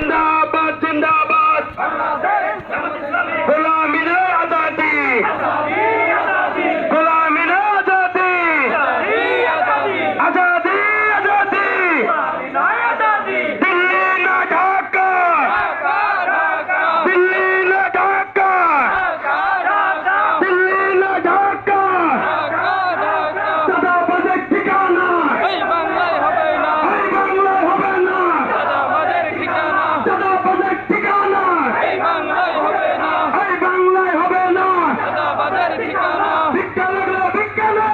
জিন্দাবাদ জিন্দাবাদ গোলামিনা আজাদি গোলামিনা আজাদি আজাদি আজাদি দিল্লি না ঢাকা দিল্লি না ঢাকা দিল্লি না ঢাকা চাঁদাবাজের ঠিকানা এই বাংলায় হবে না, এই বাংলায় হবে না চাঁদাবাজের ঠিকানা চাঁদাবাজের ঠিকানা এই বাংলায় হবে না, এই বাংলায় হবে না চাঁদাবাজের ঠিকানা ভিক্ষা লাগলে ভিক্ষা নে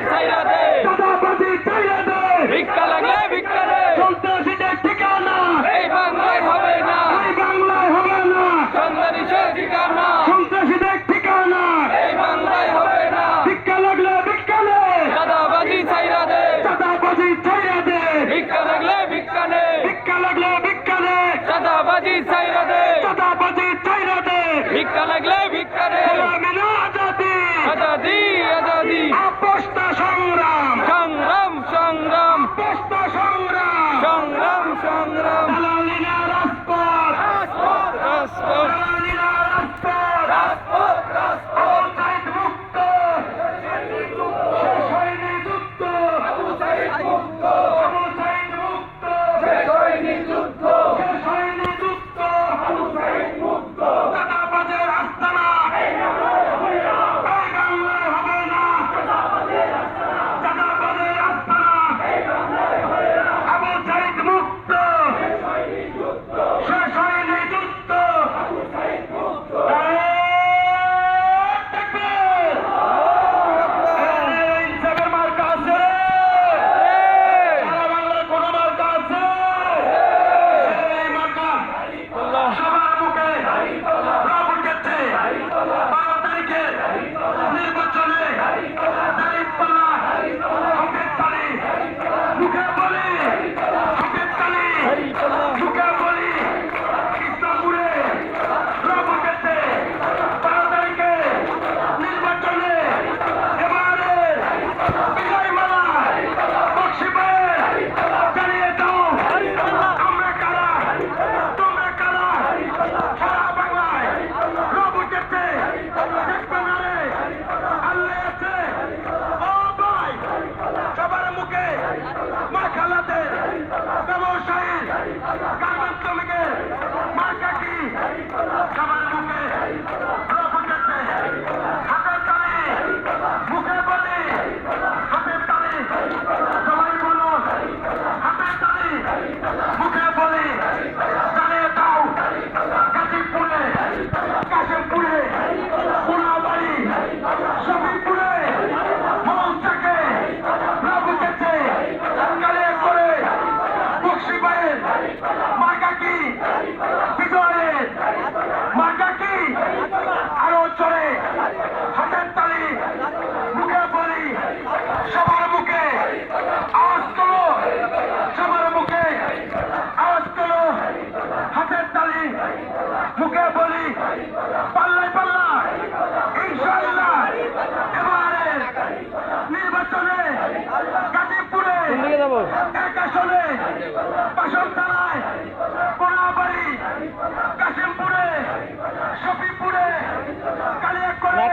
ছাইরা দে, চাঁদাবাজি চাইয়ে দে ভিক্ষা লাগলে ভিক্ষা দে, সন্ত্রাসীদের ঠিকানা এই বাংলায় হবে না, এই বাংলায় হবে না সন্ত্রাসীদের ঠিকানা সন্ত্রাসীদের ঠিকানা এই বাংলায় হবে না, ভিক্ষা লাগলে ভিক্ষা নে চাঁদাবাজি ছাইরা দে, চাঁদাবাজি চাইয়ে দে ভিক্ষা লাগলে ভিক্ষা নে, ভিক্ষা লাগলে ভিক্ষা নে চাঁদাবাজি ছাইরা দে, চাঁদাবাজি চাইয়ে দে ভিক্ষা লাগলে ভিক্ষা দে, গোলামিনা আজাদি আজাদি আজাদি আপোষটা সংগ্রাম সংগ্রাম সংগ্রাম আপোষটা সংগ্রাম সংগ্রাম সংগ্রাম দালালিনা রাজপথ রাজপথ দালালিনা রাজপথ অবসাইড মুক্ত শেষ হয়নি যুদ্ধ অবসাইড মুক্ত শেষ হয়নি যুদ্ধ চাঁদাবাজের আস্তানা এই বাংলায় হবে না চাঁদাবাজের আস্তানা অবসাইড মুক্ত শেষ হয়নি যুদ্ধ ইনসাফের মার্কা আছে সারা বাংলার কোন মার্কা আছে এই মার্কা সবার মুখে রব উঠেছে 12 তারিখে নির্বাচনে দাঁড়িপাল্লা মুখের তালি মুখে বলি মুখের তালি মুখে বলি ইসলামপুরে রব উঠেছে 12 তারিখে নির্বাচনে এবারে বিজয় মালা বক্সিবাইয়ের জানিয়ে দাও আমরা কারা তোমরা কারা সারা বাংলায় রব উঠেছে দেখবে না রে আল্লাহ আছে ও ভাই সবার মুখে মা খালাতে ব্যবসায়ী গার্মেন্টস শ্রমিকের মার্কা কি সবার মুখে রব উঠেছে হাতের তালি মুখে বলি হাতের তালি সবাই বলো হাতের তালি মুখে বলি জানিয়ে দাও গাজীপুরে কাশিমপুরে কোনাবাড়ি শফিপুরে মৌচাকে রব উঠেছে কালিয়া করে বক্সিবাইয়ের মার্কা কি বিজয়ের মার্কা কি আরো চড়ে হাতের তালি মুখে বলি সবার মুখে আওয়াজ তোলো সবার মুখে আওয়াজ তোলো হাতের তালি মুখে বলি পাল্লায় পাল্লা ইনশাআল্লাহ এবারে নির্বাচনে গাজীপুরে এক আসনে বাসনতলায় কোনাবাড়ি কাশিমপুরে শফিপুরে কালিয়াকৈরে